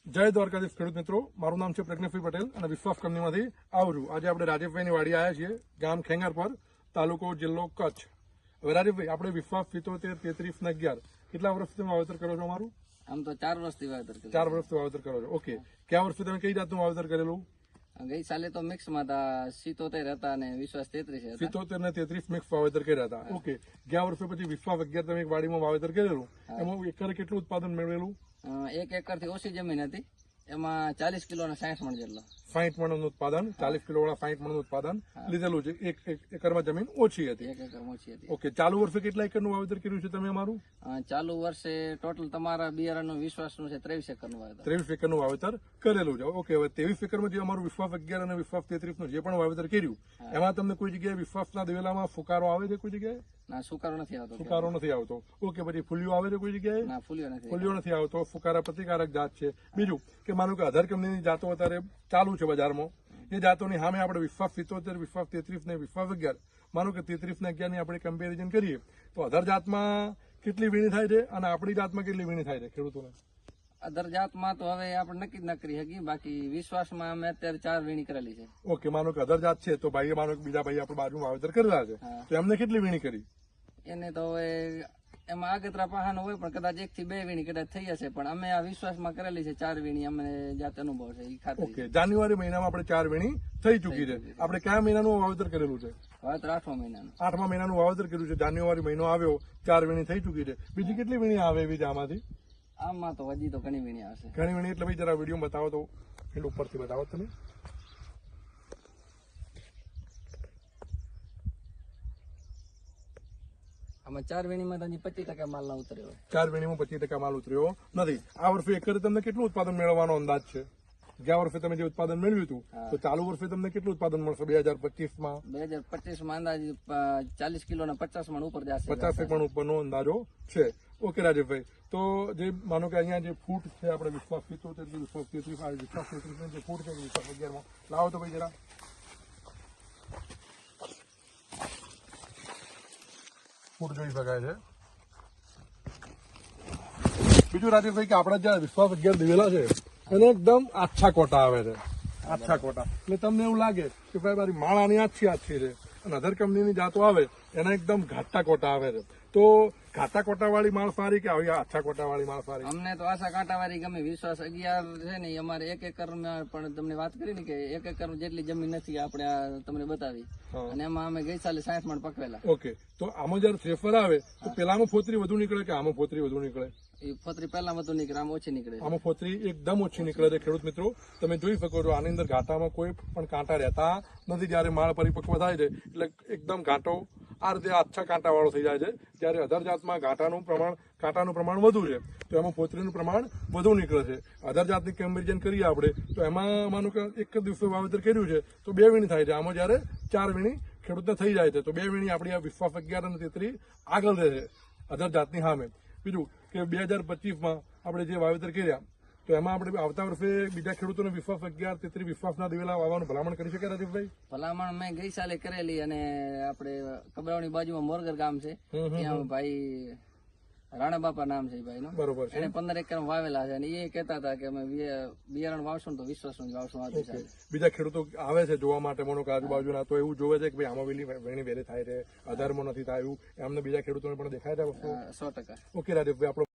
જય દ્વારકાધીશ ખેડૂત મિત્રો, મારું નામ છે પ્રજ્ઞાભાઈ પટેલ અને વિશ્વાસ કંપનીમાંથી આવું છું. આજે આપણે રાજેશભાઈની વાડી આવ્યા છીએ, ગામ ખેંગારપર, તાલુકો જિલ્લો કચ્છ. હવે રાજેશભાઈ, આપણે વિશ્વાસ 77 33 ને 11 કેટલા વર્ષથી વાવેતર કરો છો? અમારું આમ તો 4 વર્ષથી વાવેતર કર્યું. 4 વર્ષથી વાવેતર કરો છો. ઓકે, કયા વર્ષે તમે કઈ જાતનું વાવેતર કરેલું? ગઈ સાલે તો મિક્સમાં હતા, 77 હતા અને વિશ્વાસ 33 હતા. 77 ને 33 મિક્સ વાવેતર કર્યા હતા. ઓકે, ગયા વર્ષે પછી વિશ્વાસ 11 તમે એક વાડીમાં વાવેતર કરેલું, એમાં એકરે કેટલું ઉત્પાદન મેળવેલું? 1 એકરથી ઓછી જમીન હતી, એમાં 40 કિલો અને 60 મણ જેટલો. 60 મણનું ઉત્પાદન, 40 કિલો વાળા 60 મણનું ઉત્પાદન લીધેલું છે. 1 એકરમાં જમીન ઓછી હતી. 1 એકર ઓછી હતી. ઓકે, ચાલુ વર્ષે કેટલા એકરનું વાવેતર કર્યું છે તમે અમારું? ચાલુ વર્ષે ટોટલ તમારા બિયારણનું વિશ્વાસનું છે 23 એકરનું વાવેતર. 23 એકરનું વાવેતર કરેલું છે. ઓકે, હવે 23 એકરમાં જે અમારું વિશ્વાસ 11 અને વિશ્વાસ 33 નું જે પણ વાવેતર કર્યું, એમાં તમને કોઈ જગ્યાએ વિશ્વાસના દિવેલામાં ફુકારો આવે છે? કોઈ જગ્યાએ ના, સુકારો નથી આવતો. ફુકારો નથી આવતો. ઓકે, પછી ફૂલિયો આવે છે કોઈ જગ્યાએ? ના, ફૂલિયો નથી આવતો. ફુકારા પ્રતિકારક જાત છે. બીજું કે માનો કે અધર કંપનીની જાતો અત્યારે ચાલુ છે બજારમાં, એ જાતોની સામે આપણે વિશ્વાસ 77, વિશ્વાસ 33 ને વિશ્વાસ 11, માનો કે 33 ને 11 ની આપણે કમ્પેરિઝન કરીએ તો અધર જાતમાં કેટલી વીણી થાય છે અને આપણી જાતમાં કેટલી વીણી થાય છે ખેડૂતોને? અધર જાતમાં તો હવે આપણે નક્કી જ ન કરી શકીએ. બાકી વિશ્વાસમાં અમે અત્યારે 4 વીણી કરેલી છે. ઓકે, માનો કે અધર જાત છે તો ભાઈએ માનો કે બીજા ભાઈ આપણે બાજુમાં વાવેતર કરેલા છે, તો એમને કેટલી વીણી કરી? એને તો હવે એમાં આગતરા પહાનો હોય પણ કદાચ 1 થી 2 વીણી કદાચ થઈ હશે, પણ અમે આ વિશ્વાસમાં કરેલી છે 4 વીણી. અમને જાત અનુભવ છે એ ખાતરી. ઓકે, જાન્યુઆરી મહિનામાં આપણે 4 વીણી થઈ ચૂકી છે. આપણે કયા મહિનાનું વાવેતર કરેલું છે? વાવેતર 8મા મહિનાનું. 8મા મહિનાનું વાવેતર કર્યું છે. જાન્યુઆરી મહિનો આવ્યો, 4 વીણી થઈ ચૂકી છે. બીજી કેટલી વીણી આવે એવી છે આમાંથી? આમાં તો હજી તો ઘણી વીણી આવશે. ઘણી વીણી એટલે ભાઈ જરા વિડીયો બતાવો તો, એટલે ઉપરથી બતાવો તમે. આમાં 4 વીણીમાં તો હજી 25% માલ ના ઉતર્યો હોય. 4 વીણીમાં 25% માલ ઉતર્યો નથી. આ વર્ષે એકરે તમને કેટલું ઉત્પાદન મેળવવાનો અંદાજ છે? ગયા વર્ષે તમે જે ઉત્પાદન મેળવ્યું હતું, તો ચાલુ વર્ષે તમને કેટલું ઉત્પાદન મળશે 2025માં? 2025માં અંદાજે 40 કિલો ને 50 મણ ઉપર જશે. 50 મણ ઉપરનો અંદાજો છે. ઓકે રાજેશભાઈ, તો જે માનો કે અહીંયા જે ફૂટ છે આપણે વિશ્વાસ 77 વિશ્વાસ 33, આ વિશ્વાસ 33 જે ફૂટ છે વિશ્વાસ 11માં લાવો તો ભાઈ જરા. ફૂટ જોઈ શકાય છે. બીજું રાજેશભાઈ કે આપણા જ્યાં વિશ્વાસ 11 દિવેલા છે એને એકદમ આછા કોટા આવે છે. આછા કોટા એટલે તમને એવું લાગે કે ભાઈ મારી માળાની આછી છે, અને અધર કંપનીની જાતો આવે એના એકદમ ઘાટા કોટા આવે છે. તો ઘાટા કોટા વાળી માળ સારી કે આવી આછા કોટા વાળી માળ સારી? અમને તો આછા કાંટા વાળી ગમે. વિશ્વાસ 11 છે ને, અમારે 1 એકરમાં પણ તમને વાત કરી ને કે 1 એકર જેટલી જમીન નથી આપણે આ તમને બતાવી, અને એમાં અમે ગઈ સાલે 60 મણ પકવેલા. ઓકે, તો આમાં જયારે થ્રેફર આવે તો પેલામાં ફોતરી વધુ નીકળે કે આમાં ફોતરી વધુ નીકળે? એ ફોતરી પહેલા વધુ નીકળે, આમાં ઓછી નીકળે. આમાં ફોતરી એકદમ ઓછી નીકળે છે. ખેડૂત મિત્રો, તમે જોઈ શકો છો આની અંદર ઘાટામાં કોઈ પણ કાંટા રહેતા નથી. જયારે માળ પરિપક્વ થાય છે એટલે એકદમ ઘાટો આ રીતે આછા કાંટા વાળો થઈ જાય છે. જ્યારે અધર જાતમાં કાંટાનું પ્રમાણ વધુ છે તો એમાં ફોતરીનું પ્રમાણ વધુ નીકળે છે. અધર જાતની કમ્પેરિઝન કરીએ આપણે તો એમાં માનો કે એક જ દિવસે વાવેતર કર્યું છે તો 2 વીણી થાય છે. આમાં જયારે 4 વીણી ખેડૂતને થઈ જાય છે તો 2 વીણી આપણી આ વિશ્વાસ 11 અને 33 આગળ રહે છે અધર જાતની સામે. બીજું કે 2025માં આપણે જે વાવેતર કર્યા તો એમાં આપણે આવતા વર્ષે બીજા ખેડૂતોને વિશ્વાસ 11 33 વિશ્વાસના દિવેલા વાવવાનું ભલામણ કરી શકે રાજેશભાઈ? ભલામણ મેં ગઈ સાલે કરેલી, અને આપણે કબરાવની બાજુમાં મોરગર ગામ છે, ત્યાં ભાઈ રાણા બાપા નામ છે ભાઈ નું, બરોબર છે. એને 15 એકર વાવેલા છે, અને એ કહેતા હતા કે અમે બિયારણ વાવશું તો વિશ્વાસનું જ વાવશું. બીજા ખેડૂતો આવે છે જોવા માટે મોનો કે આજુબાજુના, તો એવું જોવે છે કે ભાઈ આમાં વેલી વેલી થાય છે, અધારમાં નથી થાય, એવું એમને બીજા ખેડૂતોને પણ દેખાય છે વસ્તુ? 100%. ઓકે રાજેશભાઈ, આપણો